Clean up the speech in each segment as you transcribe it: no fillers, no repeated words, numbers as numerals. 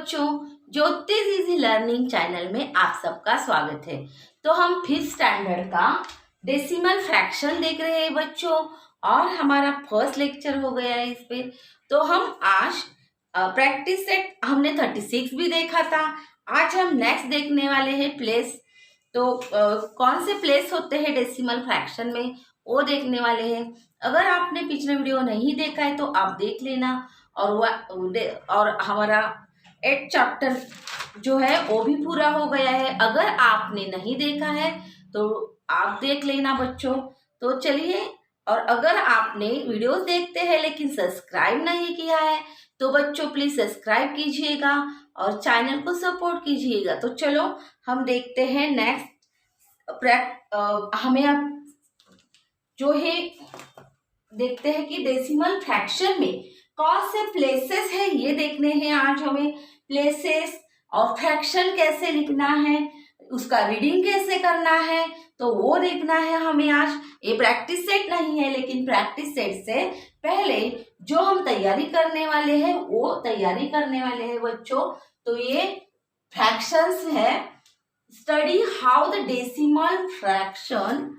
बच्चों, ज्योतिष easy learning channel में आप सबका स्वागत है। तो हम 5th स्टैंडर्ड का डेसिमल फ्रैक्शन देख रहे हैं बच्चों, और हमारा फर्स्ट लेक्चर हो गया है इस पे। तो हम आज प्रैक्टिस सेट हमने 36 भी देखा था। आज हम नेक्स्ट देखने वाले हैं प्लेस। तो कौन से प्लेस होते हैं डेसिमल फ्रैक्शन में वो देखने वाले हैं। अगर आपने पिछले वीडियो नहीं देखा है तो आप देख लेना। और हमारा 8 चैप्टर जो है वो भी पूरा हो गया है। अगर आपने नहीं देखा है तो आप देख लेना बच्चों। तो चलिए, और अगर आपने वीडियोस देखते हैं लेकिन सब्सक्राइब नहीं किया है तो बच्चों प्लीज सब्सक्राइब कीजिएगा और चैनल को सपोर्ट कीजिएगा। तो चलो हम देखते हैं नेक्स्ट हमें अब जो है देखते हैं कि डेसिमल फ्रैक्शन में कौन से प्लेसेस है ये देखने हैं। आज हमें प्लेसेस और फ्रैक्शन कैसे लिखना है, उसका रीडिंग कैसे करना है, तो वो देखना है हमें आज। ये प्रैक्टिस सेट नहीं है, लेकिन प्रैक्टिस सेट से पहले जो हम तैयारी करने वाले हैं वो तैयारी करने वाले हैं बच्चों। तो ये फ्रैक्शंस है। Study how the decimal fraction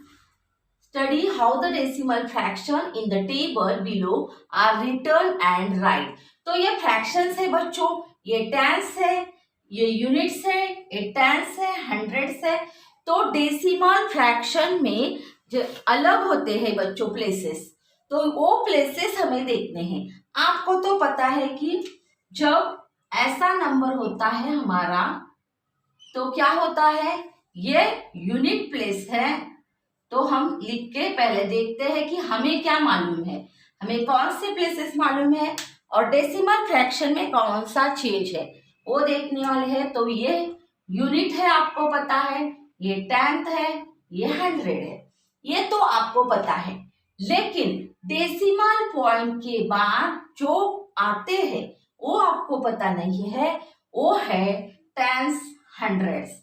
Study how the decimal fraction in the table below are written and write। तो ये fractions है बच्चों, ये tens है, ये units है, ये tens है, hundreds है। तो decimal fraction में जो अलग होते हैं बच्चों places, तो वो places हमें देखने हैं। आपको तो पता है कि जब ऐसा नंबर होता है हमारा तो क्या होता है, ये यूनिट प्लेस है। तो हम लिख के पहले देखते हैं कि हमें क्या मालूम है, हमें कौन से प्लेसेस मालूम है और डेसिमल फ्रैक्शन में कौन सा चेंज है वो देखने वाले हैं। तो ये यूनिट है, आपको पता है, ये टेंथ है, ये 100 है, ये तो आपको पता है। लेकिन डेसिमल पॉइंट के बाद जो आते हैं वो आपको पता नहीं है, वो है टेंस, हंड्रेड्स।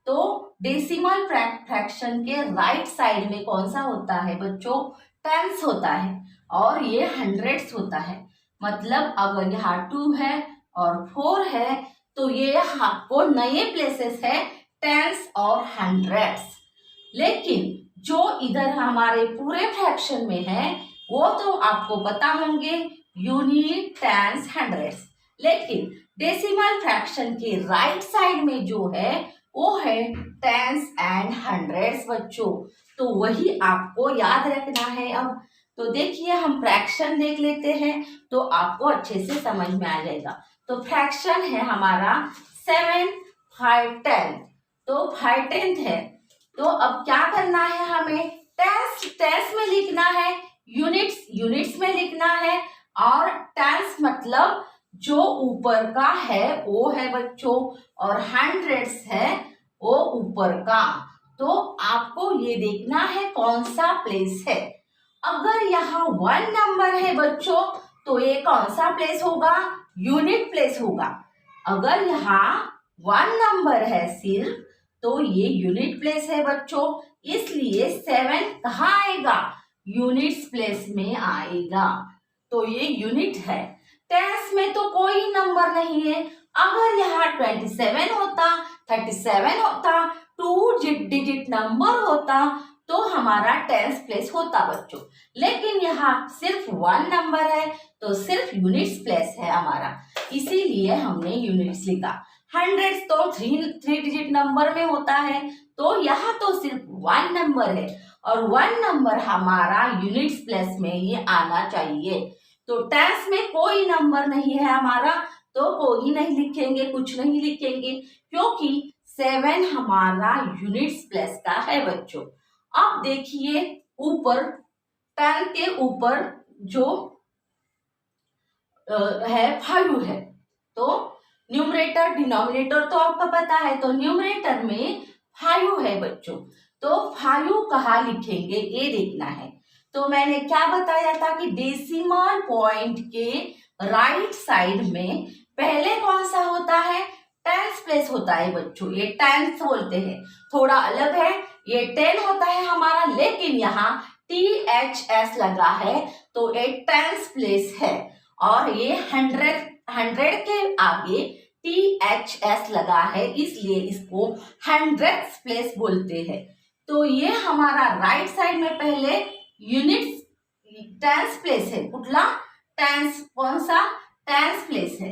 तो डेसिमल फ्रैक्शन के राइट साइड में कौन सा होता है बच्चों, टेंस होता है, और ये हंड्रेड्स होता है। मतलब अगर यहाँ 2 है और 4 है तो ये आपको नए प्लेसेस है टेंस और हंड्रेड्स। लेकिन जो इधर हमारे पूरे फ्रैक्शन में है वो तो आपको पता होंगे, यूनिट, टेंस, हंड्रेड्स। लेकिन डेसिमल फ्रैक्शन के राइट साइड में जो है वो है टेंस एंड हंड्रेड्स बच्चों। तो वही आपको याद रखना है। अब तो देखिए हम फ्रैक्शन देख लेते हैं तो आपको अच्छे से समझ में आ जाएगा। तो फ्रैक्शन है हमारा 7, 5, 10। तो 5 10th है। तो अब क्या करना है, हमें टेंस में लिखना है, यूनिट्स में लिखना है, और टेंस मतलब जो ऊपर का है वो है बच्चों, और हंड्रेड्स है वो ऊपर का। तो आपको ये देखना है कौन सा प्लेस है। अगर यहाँ 1 नंबर है बच्चों तो ये कौन सा प्लेस होगा, यूनिट प्लेस होगा। अगर यहाँ 1 नंबर है सिर्फ तो ये यूनिट प्लेस है बच्चों, इसलिए 7 कहाँ आएगा, यूनिट्स प्लेस में आएगा। तो ये यूनिट है। टेंस में तो कोई नंबर नहीं है। अगर यहाँ 27 होता, 37 होता, 2 डिजिट नंबर होता तो हमारा टेंस प्लेस होता बच्चों। लेकिन यहाँ सिर्फ 1 नंबर है तो सिर्फ यूनिट्स प्लेस है हमारा, इसीलिए हमने यूनिट्स लिखा। हंड्रेड्स तो 3 डिजिट नंबर में होता है, तो यहाँ तो सिर्फ 1 नंबर है, और 1 नंबर हमारा यूनिट्स प्लेस में ये आना चाहिए। तो टेंस में कोई नंबर नहीं है हमारा, तो कोई नहीं लिखेंगे, कुछ नहीं लिखेंगे, क्योंकि 7 हमारा यूनिट्स प्लेस का है बच्चों। अब देखिए ऊपर 10 के ऊपर जो है 5 है, तो न्यूमरेटर डिनोमिनेटर तो आपको पता है। तो न्यूमरेटर में 5 है बच्चों, तो 5 कहाँ लिखेंगे ये देखना है। तो मैंने क्या बताया था कि डेसिमल पॉइंट के राइट साइड में पहले कौन सा होता है, टेंस प्लेस होता है बच्चों। ये टेंस बोलते हैं, थोड़ा अलग है, ये 10 होता है हमारा, लेकिन यहाँ THS लगा है तो ये टेंस प्लेस है। और ये 100 के आगे THS लगा है, इसलिए इसको हंड्रेड्स प्लेस बोलते हैं। तो ये हमारा राइट साइड में पहले यूनिट्स टेंस प्लेस है, कुठला टेंस, कौन सा टेंस प्लेस है,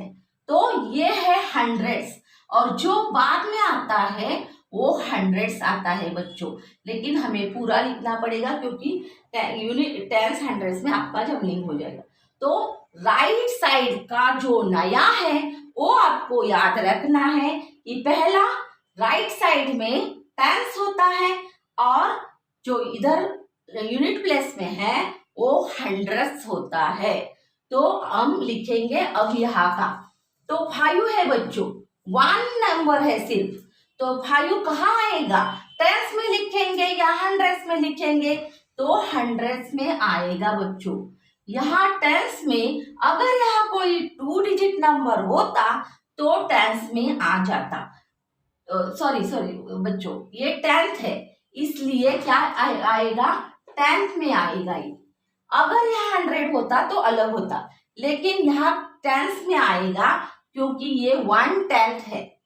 तो ये है हंड्रेड्स। और जो बाद में आता है वो हंड्रेड्स आता है बच्चों, लेकिन हमें पूरा लिखना पड़ेगा क्योंकि यूनिट टेंस हंड्रेड्स में आपका जमलिंग हो जाएगा। तो राइट साइड का जो नया है वो आपको याद रखना है कि पहला राइट साइड में टेंस होता है और जो इधर यूनिट प्लेस में है वो हंड्रेड्स होता है। तो हम लिखेंगे अब यहाँ का, तो 5 है बच्चों, 1 नंबर है सिर्फ, तो 5 कहाँ आएगा, टेंस में लिखेंगे या हंड्रेड्स में लिखेंगे, तो हंड्रेड्स में आएगा बच्चों। यहाँ टेंस में अगर यहाँ कोई 2 डिजिट नंबर होता तो टेंस में आ जाता। सॉरी बच्चों, ये 10th है इसलिए क्या आएगा, 10th में आएगा ये। अगर यहाँ 100 होता तो अलग होता, लेकिन यहाँ 10th में आएगा क्योंकि ये 1/10 है।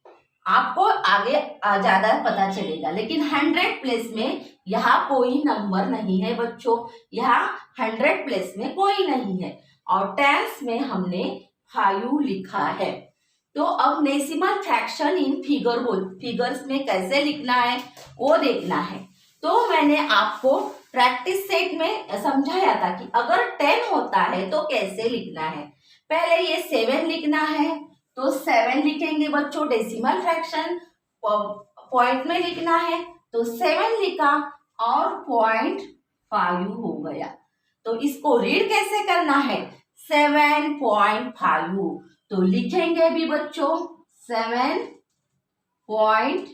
आपको आगे ज्यादा पता चलेगा, लेकिन 100 प्लेस में यहाँ कोई नंबर नहीं है बच्चों, यहाँ 100 प्लेस में कोई नहीं है और 10th में हमने 5 लिखा है। तो अब डेसिमल फ्रैक्शन इन फिगर्स में कैसे लिखना है वो देखना है। तो मैंने आपको प्रैक्टिस सेट में समझाया था कि अगर 10 होता है तो कैसे लिखना है। पहले ये 7 लिखना है तो 7 लिखेंगे बच्चों, डेसिमल फ्रैक्शन पॉइंट में लिखना है तो 7 लिखा और 0.5 हो गया। तो इसको रीड कैसे करना है, 7.5, तो लिखेंगे भी बच्चों 7.5,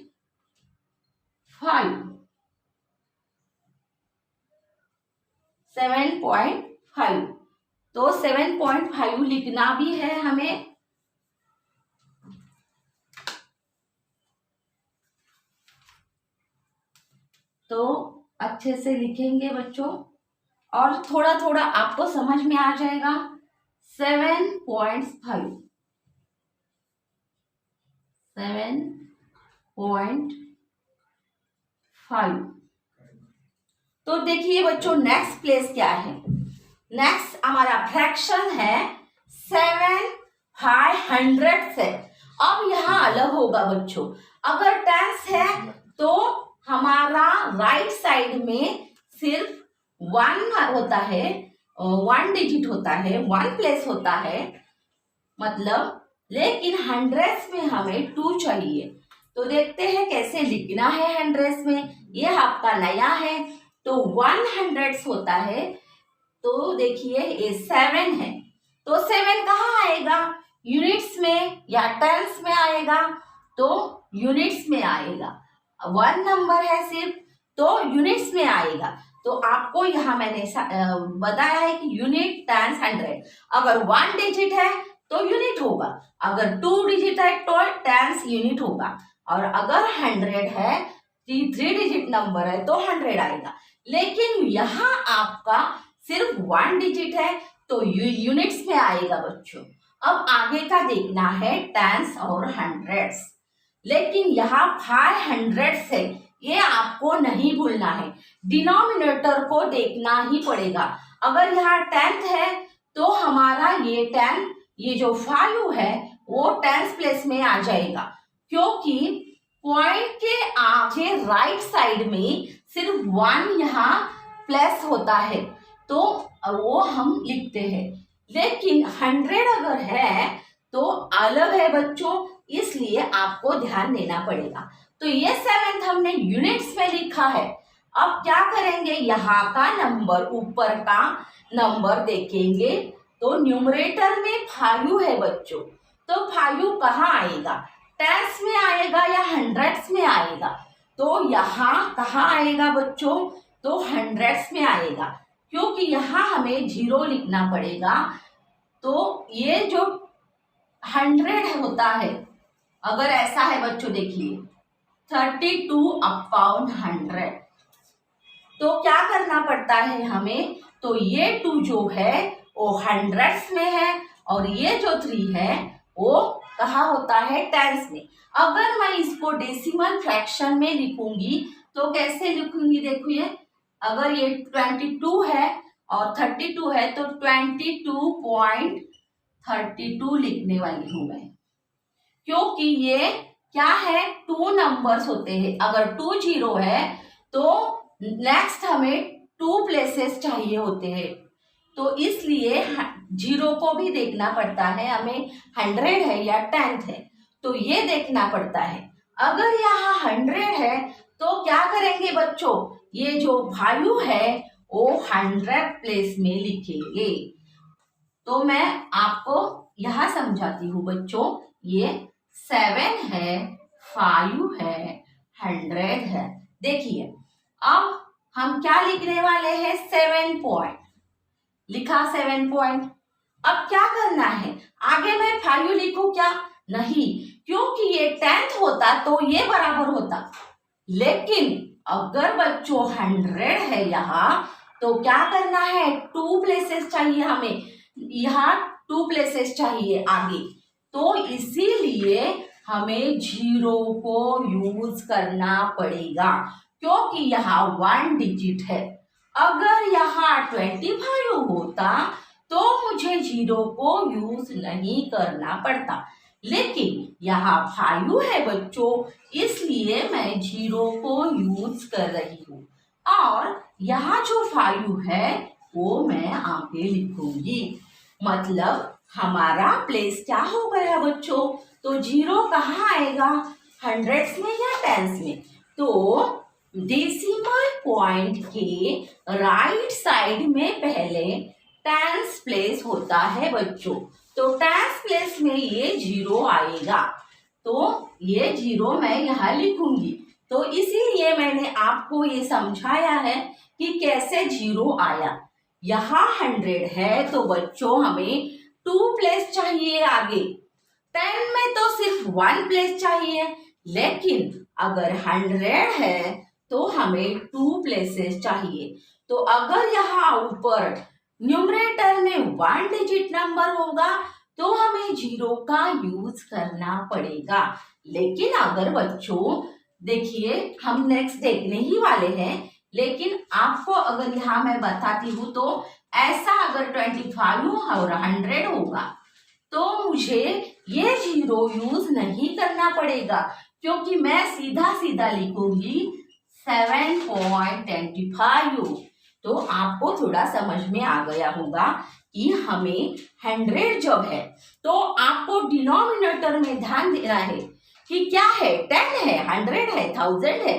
तो 7.5 लिखना भी है हमें। तो अच्छे से लिखेंगे बच्चों और थोड़ा थोड़ा आपको समझ में आ जाएगा। 7.5 तो देखिए बच्चों नेक्स्ट प्लेस क्या है, नेक्स्ट हमारा फ्रैक्शन है 7/100 से। अब यहाँ अलग होगा बच्चों, अगर टेंस है तो हमारा राइट साइड में सिर्फ 1 होता है, 1 डिजिट होता है, 1 प्लेस होता है मतलब, लेकिन हंड्रेड्स में हमें 2 चाहिए। तो देखते हैं कैसे लिखना है हंड्रेड्स में, ये आपका नया है तो 100 होता है। तो देखिए ये 7 है तो 7 कहाँ आएगा, यूनिट्स में या टेंस में आएगा, तो यूनिट्स में आएगा। 1 नंबर है सिर्फ तो यूनिट्स में आएगा। तो आपको यहाँ मैंने बताया है कि यूनिट टेंस 100, अगर 1 डिजिट है तो यूनिट होगा, अगर 2 डिजिट है तो टेंस यूनिट होगा, और अगर 100 है 3 डिजिट नंबर है तो 100 आएगा। लेकिन यहाँ आपका सिर्फ 1 डिजिट है तो यूनिट्स में आएगा बच्चों। अब आगे का देखना है टेंस और हंड्रेड्स, लेकिन यहाँ 500 है, ये आपको नहीं भूलना है, डिनोमिनेटर को देखना ही पड़ेगा। अगर यहाँ 10th है तो हमारा ये 10, ये जो 5 है वो 10th प्लेस में आ जाएगा, क्योंकि पॉइंट के आगे राइट साइड में सिर्फ 1 यहाँ प्लस होता है तो वो हम लिखते हैं। लेकिन 100 अगर है तो अलग है बच्चों, इसलिए आपको ध्यान देना पड़ेगा। तो ये 7 हमने यूनिट्स में लिखा है। अब क्या करेंगे, यहाँ का नंबर, ऊपर का नंबर देखेंगे तो न्यूमरेटर में 5 है बच्चों, तो 5 कहाँ आएगा, टेंस में आएगा या हंड्रेड्स में आएगा, तो यहाँ कहाँ आएगा बच्चों, तो हंड्रेड्स में आएगा, क्योंकि यहाँ हमें 0 लिखना पड़ेगा। तो ये जो 100 होता है, अगर ऐसा है बच्चों देखिए 32/100, तो क्या करना पड़ता है हमें, तो ये 2 जो है वो हंड्रेड्स में है और ये जो 3 है वो कहाँ होता है, टेंस में। अगर मैं इसको डेसिमल फ्रैक्शन में लिखूंगी तो कैसे लिखूंगी, देखो ये अगर ये 22 है और 32 है तो 22.32 लिखने वाली हूं मैं, क्योंकि ये क्या है, 2 नंबर्स होते हैं। अगर 2 जीरो है तो नेक्स्ट हमें 2 प्लेसेस चाहिए होते हैं, तो इसलिए जीरो को भी देखना पड़ता है हमें, 100 है या 10 है तो ये देखना पड़ता है। अगर यहाँ 100 है तो क्या करेंगे बच्चों, ये जो वैल्यू है वो 100 प्लेस में लिखेंगे। तो मैं आपको यहाँ समझाती हूँ बच्चों, ये 7 है, 5 है, 100 है। देखिए अब हम क्या लिखने वाले हैं, 7 पॉइंट लिखा, 7 पॉइंट। अब क्या करना है, आगे मैं 5 लिखूं क्या, नहीं, क्योंकि ये 10th होता तो ये बराबर होता, लेकिन अगर बच्चों 100 है यहाँ तो क्या करना है, 2 प्लेसेस चाहिए हमें, यहाँ 2 प्लेसेस चाहिए आगे, तो इसीलिए हमें जीरो को यूज करना पड़ेगा, क्योंकि यहाँ 1 डिजिट है। अगर यहाँ 25 होता तो मुझे जीरो को यूज नहीं करना पड़ता, लेकिन यहाँ 5 है बच्चों, इसलिए मैं जीरो को यूज कर रही हूँ। और यहाँ जो 5 है वो मैं आगे लिखूंगी, मतलब हमारा प्लेस क्या हो गया बच्चों, तो जीरो कहाँ आएगा, 100s में या 10s में। तो डेसिमल पॉइंट के राइट साइड में पहले 10s प्लेस होता है बच्चों, तो 10s प्लेस में ये जीरो आएगा, तो ये जीरो मैं यहाँ लिखूंगी। तो इसीलिए मैंने आपको ये समझाया है कि कैसे जीरो आया। यहाँ 100 है तो बच्चों हमें 2 प्लेस चाहिए आगे, 10 में तो सिर्फ 1 प्लेस चाहिए, लेकिन अगर 100 है तो हमें 2 प्लेसेस चाहिए। तो अगर यहाँ ऊपर न्यूमरेटर में 1 डिजिट नंबर होगा तो हमें जीरो का यूज करना पड़ेगा। लेकिन अगर बच्चों देखिए हम नेक्स्ट देखने ही वाले हैं, लेकिन आपको अगर यहाँ मैं बताती हूँ तो ऐसा अगर 25 और 100 होगा तो मुझे ये जीरो यूज नहीं करना पड़ेगा, क्योंकि मैं सीधा सीधा लिखूंगी 7.25। तो आपको थोड़ा समझ में आ गया होगा कि हमें 100 जब है तो आपको डिनोमिनेटर में ध्यान देना है कि क्या है, 10 है, 100 है, 1000 है,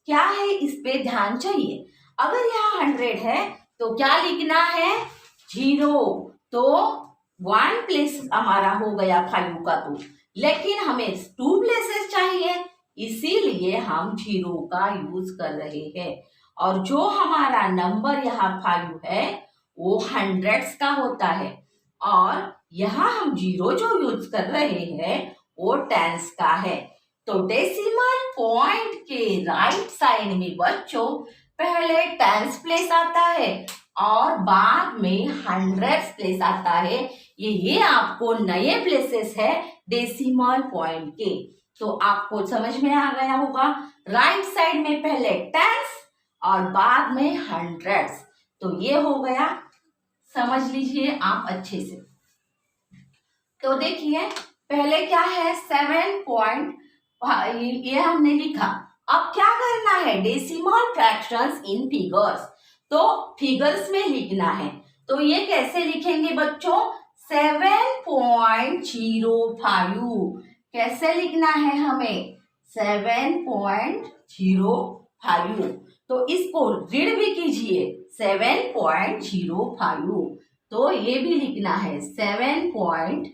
क्या है, इस पे ध्यान चाहिए। अगर यहाँ 100 है तो क्या लिखना है, जीरो, तो 1 प्लेस हमारा हो गया 5 का, तो लेकिन हमें 2 प्लेसेस चाहिए, इसीलिए हम जीरो का यूज कर रहे हैं। और जो हमारा नंबर यहाँ 5 है वो 100s का होता है, और यहाँ हम जीरो जो यूज कर रहे हैं वो 10s का है। तो डेसिमल पॉइंट के राइट साइड में बच्चों पहले 10s प्लेस आता है और बाद में 100s प्लेस आता है। ये आपको नए प्लेसेस है डेसिमल पॉइंट के, तो आपको समझ में आ गया होगा। राइट साइड में पहले 10s और बाद में 100s, तो ये हो गया, समझ लीजिए आप अच्छे से। तो देखिए पहले क्या है, 7 पॉइंट, ये हमने लिखा। अब क्या करना है, डेसिमल फ्रैक्शंस इन फिगर्स, तो फिगर्स में लिखना है। तो ये कैसे लिखेंगे बच्चों, 7.05 कैसे लिखना है हमें, 7.05। तो इसको रीड भी कीजिए, 7.05, तो ये भी लिखना है 7.05।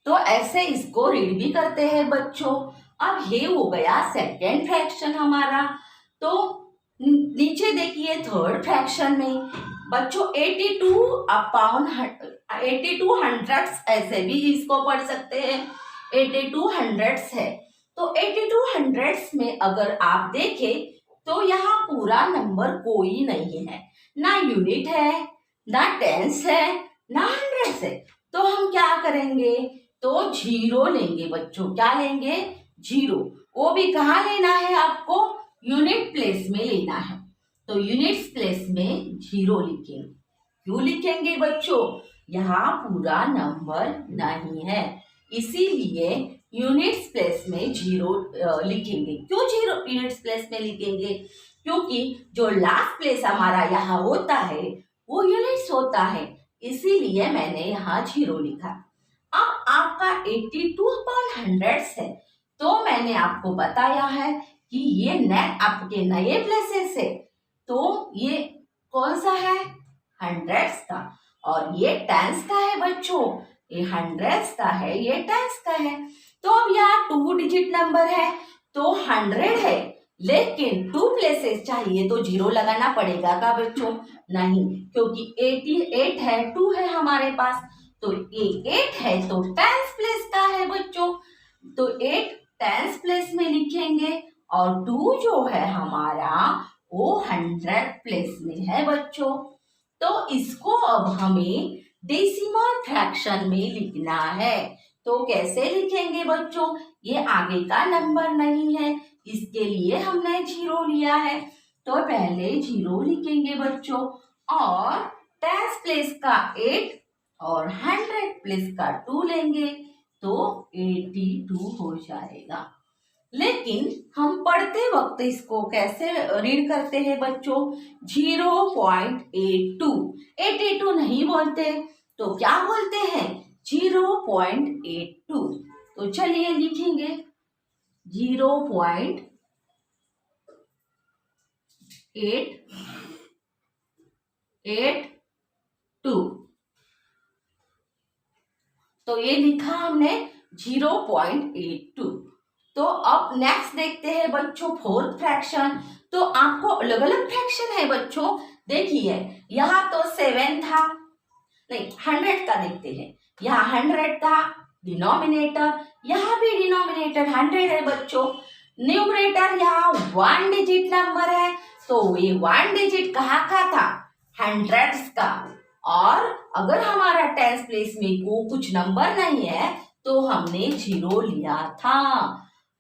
तो ऐसे इसको रीड भी करते हैं बच्चों। अब ये हो गया सेकेंड फ्रैक्शन हमारा। तो नीचे देखिए थर्ड फ्रैक्शन में बच्चों 82 हंड्रेड्स, ऐसे भी इसको पढ़ सकते हैं, 82 हंड्रेड्स है। तो 82 हंड्रेड्स में अगर आप देखें तो यहाँ पूरा नंबर कोई नहीं है, ना यूनिट है, ना टेंस है, ना हंड्रेड्स है। तो हम क्या करेंगे, तो जीरो लेंगे बच्चों। क्या लेंगे, जीरो। वो भी कहाँ लेना है आपको, यूनिट प्लेस में लेना है। तो यूनिट प्लेस में जीरो लिखेंगे। क्यों लिखेंगे बच्चों, यहाँ पूरा नंबर नहीं है, इसीलिए यूनिट्स प्लेस में जीरो लिखेंगे। क्यों जीरो यूनिट्स प्लेस में लिखेंगे, क्योंकि जो लास्ट प्लेस हमारा यहाँ होता है वो यूनिट्स होता है, इसीलिए मैंने यहाँ जीरो लिखा। अब आपका 82/100 है, तो मैंने आपको बताया है कि ये आपके नए प्लेसेस है। तो ये कौन सा है, हंड्रेड्स का, और ये टेंस का है बच्चों। ये हंड्रेड्स का है, ये टेंस का है। तो अब यहाँ 2 डिजिट नंबर है तो 100 है, लेकिन 2 प्लेसेस चाहिए तो जीरो लगाना पड़ेगा का बच्चों, नहीं, क्योंकि 88 है, 2 है हमारे पास, तो ये 8 है तो टेंस प्लेस का है बच्चों। तो 8 टेंस प्लेस में लिखेंगे और 2 जो है हमारा वो 100 प्लेस में है बच्चों। तो इसको अब हमें डेसिमल फ्रैक्शन में लिखना है। तो कैसे लिखेंगे बच्चों, ये आगे का नंबर नहीं है, इसके लिए हमने जीरो लिया है। तो पहले जीरो लिखेंगे बच्चों, और टेंस प्लेस का 8 और 100 प्लेस का 2 लेंगे तो 82 हो जाएगा। लेकिन हम पढ़ते वक्त इसको कैसे रीड करते हैं बच्चों, 0.82, 82 नहीं बोलते, तो क्या बोलते हैं, 0.82। तो चलिए लिखेंगे 0.82। तो ये लिखा हमने 0.82। तो अब नेक्स्ट देखते हैं बच्चों फोर्थ फ्रैक्शन। तो आपको अलग अलग फ्रैक्शन है बच्चों, देखिए यहाँ तो 7 था, नहीं 100 का देखते हैं, यहाँ 100 था डिनोमिनेटर, यहाँ भी डिनोमिनेटर 100 है बच्चों। न्यूमरेटर यहाँ 1 डिजिट नंबर है, तो ये 1 डिजिट कहाँ का था, हंड्रेड्स का। और अगर हमारा टेंस प्लेस में को कुछ नंबर नहीं है तो हमने जीरो लिया था।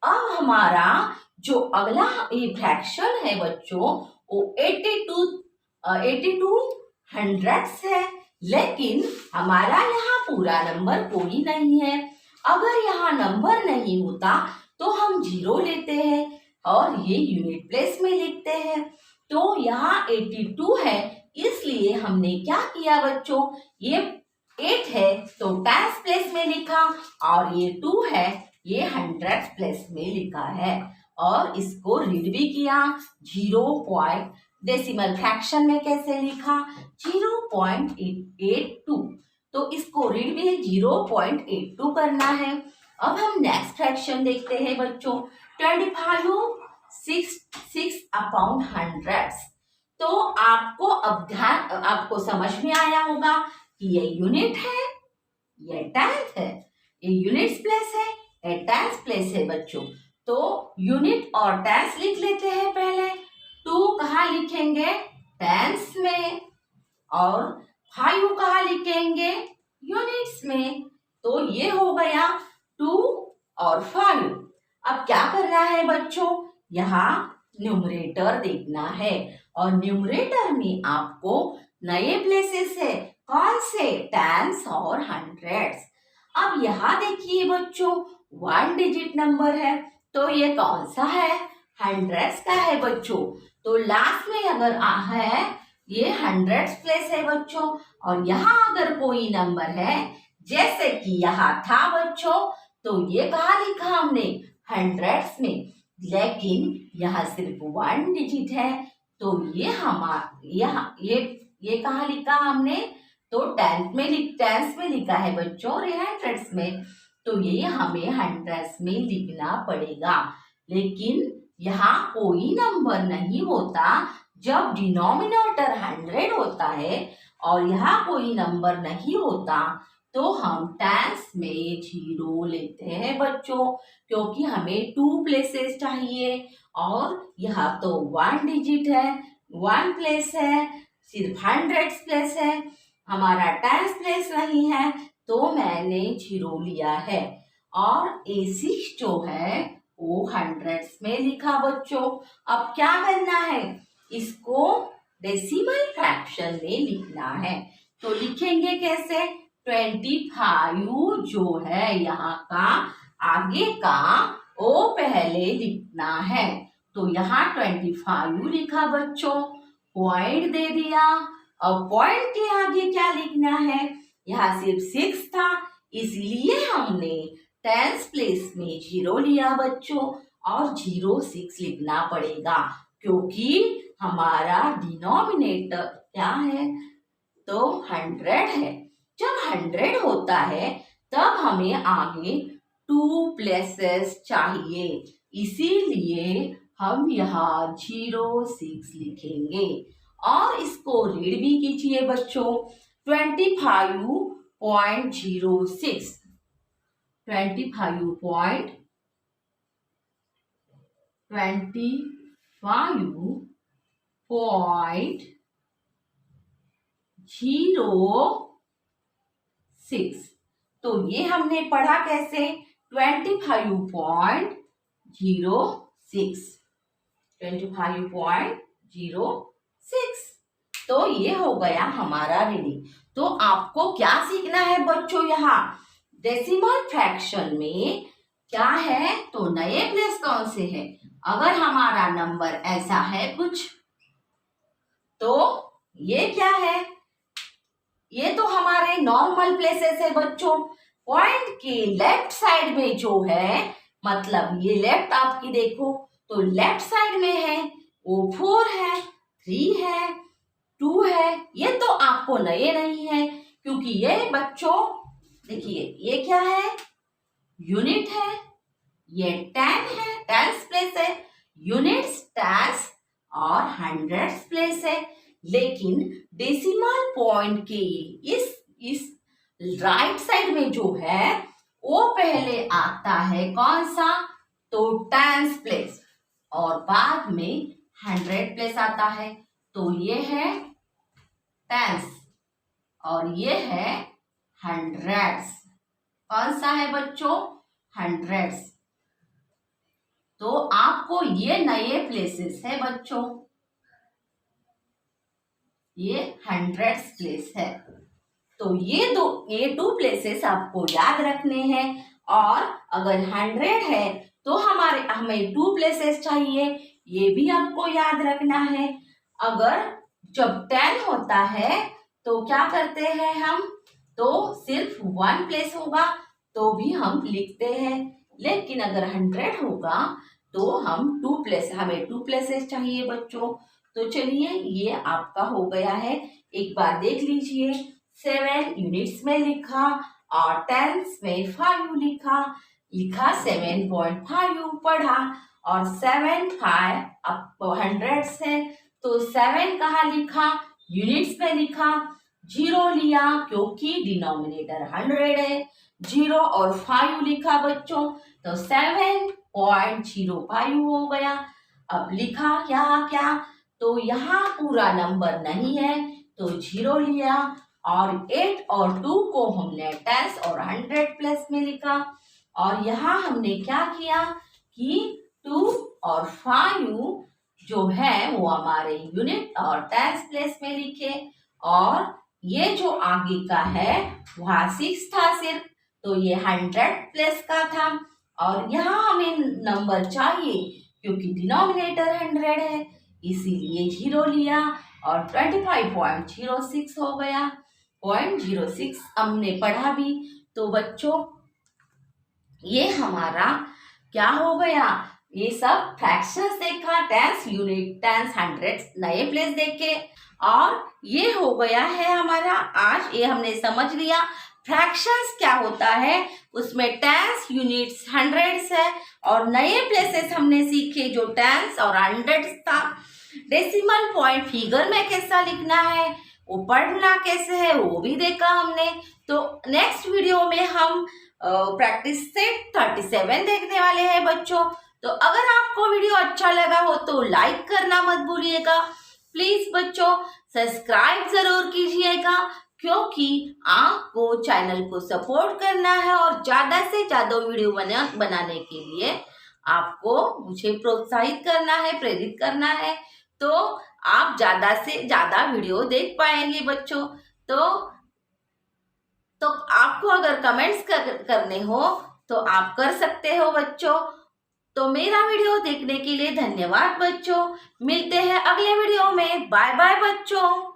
अब हमारा जो अगला ये फ्रैक्शन है बच्चों वो 82 हंड्रेड्स है, लेकिन हमारा यहाँ पूरा नंबर कोई नहीं है। अगर यहाँ नंबर नहीं होता तो हम जीरो लेते हैं और ये यूनिट प्लेस में लिखते हैं। तो यहाँ 82 है, इसलिए हमने क्या किया बच्चों, ये 8 है तो टेंस प्लेस में लिखा, और ये 2 है ये 100 प्लेस में लिखा है, और इसको रीड भी किया। 0. डेसिमल फ्रैक्शन में कैसे लिखा, 0.82। तो इसको रीड भी 0.82 करना है। अब हम नेक्स्ट फ्रैक्शन देखते हैं बच्चों, 25/6 तो आपको अब ध्यान, आपको समझ में आया होगा कि ये यूनिट है, ये टेंथ है, ये यूनिट्स प्लेस है, ये टेंस प्लेस है बच्चों। तो यूनिट और टेंस लिख लेते हैं पहले। 2 कहाँ लिखेंगे, टेंस में, और 5 कहाँ लिखेंगे, यूनिट्स में। तो ये हो गया 2 और 5। अब क्या करना है बच्चों, यहाँ न्यूमरेटर देखना है, और न्यूमरेटर में आपको नए प्लेसेस है, कौन से, टेंस और हंड्रेड्स। अब यहाँ देखिए बच्चों 1 डिजिट नंबर है, तो ये कौन सा है, हंड्रेड्स का है बच्चों। तो लास्ट में अगर है ये हंड्रेड्स प्लेस है बच्चों, और यहाँ अगर कोई नंबर है जैसे कि यहाँ था बच्चों, तो ये कहाँ लिखा हमने, हंड्रेड्स में, लेकिन यहाँ सिर्फ 1 डिजिट है, तो ये हमारा यहाँ ये कहाँ लिखा हमने, तो टेंस में लिखा है बच्चों, और ये हंड्रेड्स में, तो ये हमें हंड्रेड्स में लिखना पड़ेगा। लेकिन यहाँ कोई नंबर नहीं होता जब डिनोमिनेटर 100 होता है, और यहाँ कोई नंबर नहीं होता तो हम टेंस में जीरो लेते हैं बच्चों, क्योंकि हमें 2 प्लेसेस चाहिए और यहाँ तो 1 डिजिट है, 1 प्लेस है, सिर्फ हंड्रेड्स प्लेस है, हमारा टेंस प्लेस नहीं है, तो मैंने 0 लिया है। और A6 जो है वो हंड्रेड्स में लिखा बच्चों। अब क्या करना है, इसको डेसिमल फ्रैक्शन में लिखना है। तो लिखेंगे कैसे, 25 जो है यहाँ का आगे का वो पहले लिखना है। तो यहाँ 25 लिखा बच्चों, पॉइंट दे दिया। अब पॉइंट के आगे क्या लिखना है, यहाँ सिर्फ 6 था इसलिए हमने टेंस प्लेस में 0 लिया बच्चों, और 06 लिखना पड़ेगा क्योंकि हमारा डिनोमिनेटर क्या है, तो 100 है। जब 100 होता है तब हमें आगे 2 प्लेसेस चाहिए, इसीलिए हम यहाँ 06 लिखेंगे। और इसको रीड भी कीजिए बच्चों, 25.06 25.06। तो ये हमने पढ़ा कैसे, 25.06 तो ये हो गया हमारा रीडिंग। तो आपको क्या सीखना है बच्चों, यहाँ डेसिमल फ्रैक्शन में क्या है, तो नए प्लेस कौन से हैं। अगर हमारा नंबर ऐसा है कुछ, तो ये क्या है, ये तो हमारे नॉर्मल प्लेसेस है बच्चों। पॉइंट के लेफ्ट साइड में जो है, मतलब ये लेफ्ट आपकी देखो तो लेफ्ट साइड में है, वो 4 है, 3 है, 2 है। ये तो आपको नए नहीं है क्योंकि ये बच्चों देखिए ये क्या है, यूनिट है, ये 10 है, टेंस प्लेस है, यूनिट्स, टेंस और हंड्रेड्स प्लेस है। लेकिन डेसिमल पॉइंट के इस राइट साइड में जो है वो पहले आता है कौन सा, तो टेंस प्लेस, और बाद में 100 प्लेस आता है। तो ये है टेंस और ये है हंड्रेड्स। कौन सा है बच्चों, हंड्रेड्स। तो आपको ये नए प्लेसेस है बच्चों, ये हंड्रेड्स प्लेस है। तो ये 2 प्लेसेस आपको याद रखने हैं। और अगर 100 है तो हमें 2 प्लेसेस चाहिए, ये भी आपको याद रखना है। अगर जब 10 होता है तो क्या करते हैं हम, तो सिर्फ 1 प्लेस होगा तो भी हम लिखते हैं। लेकिन अगर 100 होगा तो हमें 2 प्लेसेस चाहिए बच्चों। तो चलिए ये आपका हो गया है, एक बार देख लीजिए। 7 यूनिट्स में लिखा और टेंस में 5 लिखा 7.5 पढ़ा, और 7 5 अब हंड्रेड्स है तो 7 कहाँ लिखा, यूनिट्स में लिखा, 0 लिया क्योंकि डिनोमिनेटर 100 है, 0 और 5 लिखा बच्चों, तो 7.05 हो गया। अब लिखा यहाँ क्या, तो यहाँ पूरा नंबर नहीं है तो 0 लिया, और 8 और 2 को हमने टेंस और 100 प्लेस में लिखा। और यहाँ हमने क्या किया कि 2 और 5 जो है वो हमारे यूनिट और टेंस प्लेस में लिखे, और ये जो आगे का है वहाँ 6 था सिर्फ, तो ये 100 प्लेस का था। और यहाँ हमें नंबर चाहिए क्योंकि डिनोमिनेटर 100 है इसीलिए 0 लिया, और 25.06 हो गया। 0.06 हमने पढ़ा भी। तो बच्चों ये हमारा क्या हो गया, ये सब फ्रैक्शंस देखा, टेंस, यूनिट, टेंस, हंड्रेड्स, नए प्लेस देखे, और ये हो गया है हमारा आज। ये हमने समझ लिया फ्रैक्शंस क्या होता है, उसमें टेंस, यूनिट्स, हंड्रेड्स है, और नए प्लेसेस हमने सीखे जो टेंस और हंड्रेड्स था। डेसिमल पॉइंट फिगर में कैसा लिखना है, वो पढ़ना कैसे है, वो भी देखा हमने। तो नेक्स्ट वीडियो में हम प्रैक्टिस सेट 37 देखने वाले हैं बच्चों। तो अगर आपको वीडियो अच्छा लगा हो तो लाइक करना मत भूलिएगा। प्लीज बच्चों सब्सक्राइब जरूर कीजिएगा, क्योंकि आपको चैनल को सपोर्ट करना है और ज्यादा से ज्यादा वीडियो बनाने के लिए आपको मुझे प्रोत्साहित करना है, प्रेरित करना है, तो आप ज्यादा से ज्यादा वीडियो देख पाएंगे बच्चों। तो आपको अगर कमेंट्स करने हो तो आप कर सकते हो बच्चों। तो मेरा वीडियो देखने के लिए धन्यवाद बच्चों। मिलते हैं अगले वीडियो में। बाय बाय बच्चों।